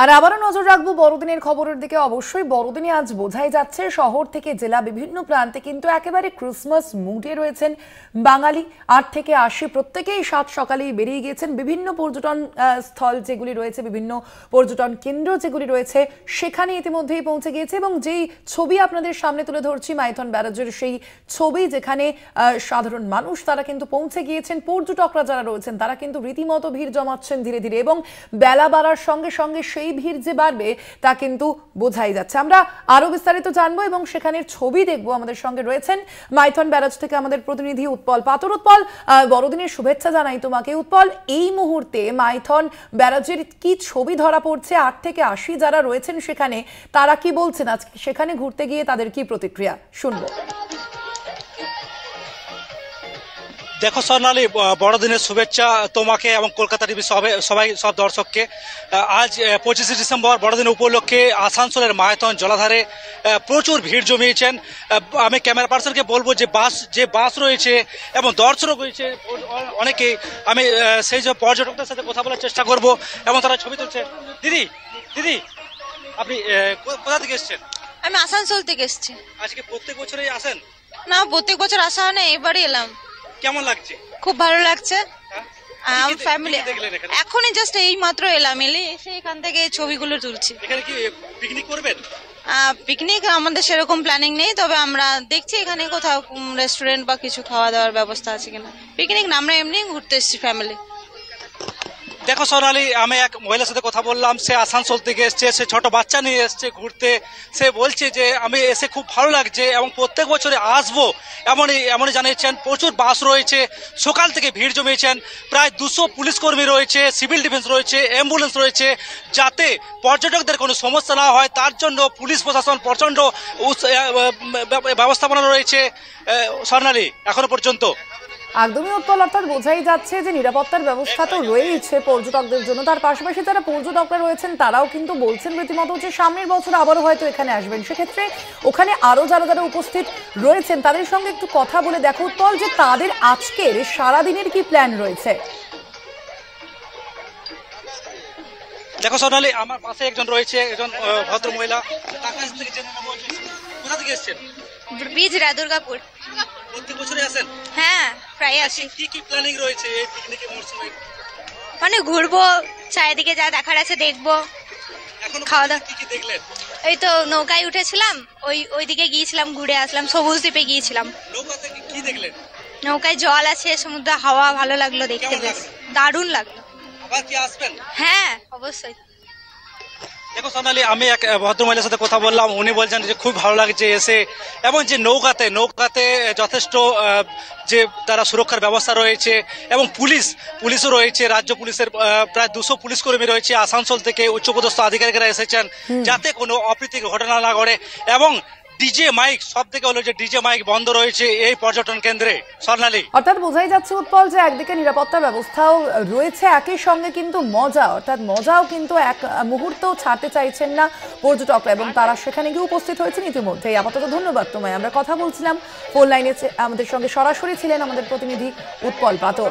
আর আবারও নজর রাখবো বড়দিনের খবরের দিকে। অবশ্যই বড়দিনে আজ বোঝাই যাচ্ছে শহর থেকে জেলা বিভিন্ন প্রান্তে কিন্তু একেবারে ক্রিসমাস মুডে রয়েছেন বাঙালি। 8 থেকে 80 প্রত্যেকেই সাত সকালেই বেরিয়ে গিয়েছেন। বিভিন্ন পর্যটন স্থল যেগুলি রয়েছে, বিভিন্ন পর্যটন কেন্দ্র যেগুলি রয়েছে সেখানে ইতিমধ্যেই পৌঁছে গিয়েছে। এবং যেই ছবি আপনাদের সামনে তুলে ধরছি মাইথন ব্যারাজের সেই ছবি, যেখানে সাধারণ মানুষ তারা কিন্তু পৌঁছে গিয়েছেন। পর্যটকরা যারা রয়েছেন তারা কিন্তু রীতিমতো ভিড় জমাচ্ছেন ধীরে ধীরে, এবং বেলা বাড়ার সঙ্গে সঙ্গে সেই ভিড় যে বাড়বে তা কিন্তু বোঝাই যাচ্ছে। আমরা আরো বিস্তারিত জানবো এবং সেখানের ছবি দেখবো। আমাদের সঙ্গে রয়েছেন মাইথন ব্যারাজ থেকে আমাদের প্রতিনিধি উৎপল পাতর। উৎপল, বড়দিনের শুভেচ্ছা জানাই তোমাকে। উৎপল, এই মুহূর্তে মাইথন ব্যারাজের কি ছবি ধরা পড়ছে? 8 থেকে 80 যারা রয়েছেন সেখানে তারা কি বলছেন, আজ সেখানে ঘুরতে গিয়ে তাদের কি প্রতিক্রিয়া শুনবো। দেখো স্বর্ণালী, বড়দিনের শুভেচ্ছা তোমাকে এবং কলকাতা টিভি সব দর্শককে। আজ 25শে ডিসেম্বর বড়দিন উপলক্ষে আসানসোলের মাইথন জলাধারে প্রচুর ভিড় জমিয়েছেন। আমি ক্যামেরা পার্সনকে বলবো যে বাস রয়েছে এবং দর্শক রয়েছে অনেকে, আমি সেই যে পর্যটকদের সাথে কথা বলার চেষ্টা করব এবং তারা ছবি তুলছে। দিদি দিদি আপনি কোথা থেকে এসছেন? আমি আসানসোল থেকে এসেছি। আজকে প্রত্যেক বছরই আসেন? না, প্রত্যেক বছর আসা হয় না, এবারে এলাম। কেমন লাগছে? খুব ভালো লাগছে। ফ্যামিলি দেখলেন এখনই জাস্ট এই মাত্র এলাম, এসে এখান থেকে ছবিগুলো তুলছি। এখানে কি পিকনিক করবেন? পিকনিক আমাদের সেরকম প্ল্যানিং নেই, তবে আমরা দেখছি এখানে কোথাও রেস্টুরেন্ট বা কিছু খাওয়া দাওয়ার ব্যবস্থা আছে কিনা। পিকনিক না, আমরা এমনি ঘুরতে এসেছি ফ্যামিলি। দেখো সোনালি, আমি এক মহিলার সাথে কথা বললাম, সে আসানসোল থেকে এসছে, সে ছোট বাচ্চা নিয়ে এসছে ঘুরতে। সে বলছে যে আমি এসে খুব ভালো লাগছে এবং প্রত্যেক বছরে আসবো এমনই জানিয়েছেন। প্রচুর বাস রয়েছে, সকাল থেকে ভিড় জমিয়েছেন। প্রায় 200 পুলিশ কর্মী রয়েছে, সিভিল ডিফেন্স রয়েছে, অ্যাম্বুলেন্স রয়েছে, যাতে পর্যটকদের কোনো সমস্যা না হয় তার জন্য পুলিশ প্রশাসন প্রচণ্ড ব্যবস্থাপনা রয়েছে সোনালি এখনো পর্যন্ত। একদমই উৎপল, অর্থাৎ বোঝাই যাচ্ছে যে নিরাপত্তার ব্যবস্থা তো রয়েছে পর্যটকদের জন্য। তার পাশাপাশি যারা পর্যটকরা রয়েছেন তারাও কিন্তু বলছেন রীতিমতো যে সামনের বছর আবারও হয়তো এখানে আসবেন। সেক্ষেত্রে ওখানে আরো যারা উপস্থিত রয়েছেন তাদের সঙ্গে একটু কথা বলে দেখো উৎপল, যে তাদের আজকের সারাদিনের কি প্ল্যান রয়েছে। দেখো সোনালি, আমার পাশে একজন রয়েছে, একজন ভদ্র মহিলা। কোথা থেকে এসেছেন? বিজরা, দুর্গাপুর। প্রত্যেক বছরই আসেন? হ্যাঁ, প্রায় আসি। কি প্ল্যানিং রয়েছে এই পিকনিকের মরশুমে? মানে ঘুরবো, চারিদিকে যা দেখার আছে দেখবো, খাওয়া দাওয়া। কি দেখলেন? এই তো নৌকায় উঠেছিলাম, ওইদিকে গিয়েছিলাম, ঘুরে আসলাম, সবুজ দ্বীপে গিয়েছিলাম। নৌকাতে কি দেখলেন? নৌকায় জল আছে, সমুদ্র হাওয়া ভালো লাগলো দেখতে, বেশ দারুণ লাগলো। আবার কি আসবেন? হ্যাঁ, অবশ্যই। দেখো সোনালি, আমি এক ভদ্রমহিলার সাথে কথা বললাম, উনি বলছেন যে খুব ভালো লাগছে এসে, এবং যে নৌকাতে যথেষ্ট যে তারা সুরক্ষার ব্যবস্থা রয়েছে এবং পুলিশও রয়েছে। রাজ্য পুলিশের প্রায় 200 পুলিশ কর্মী রয়েছে। আসানসোল থেকে উচ্চপদস্থ আধিকারিকরা এসেছেন যাতে কোনো অপ্রীতিকর ঘটনা না ঘটে। এবং ডিজে মাইক, সব থেকে হলো যে ডিজে মাইক বন্ধ রয়েছে এই পর্যটন কেন্দ্রে। স্বর্ণালী, অর্থাৎ বোঝাই যাচ্ছে উৎপল যে একদিকে নিরাপত্তা ব্যবস্থাও রয়েছে, একই সঙ্গে কিন্তু মজাও কিন্তু এক মুহূর্তেও ছাড়তে চাইছেন না পর্যটকরা, এবং তারা সেখানে গিয়ে উপস্থিত হয়েছেন ইতিমধ্যেই। আপাতত ধন্যবাদ তোমায়। আমরা কথা বলছিলাম, ফোন লাইনে আমাদের সঙ্গে সরাসরি ছিলেন আমাদের প্রতিনিধি উৎপল পাতর।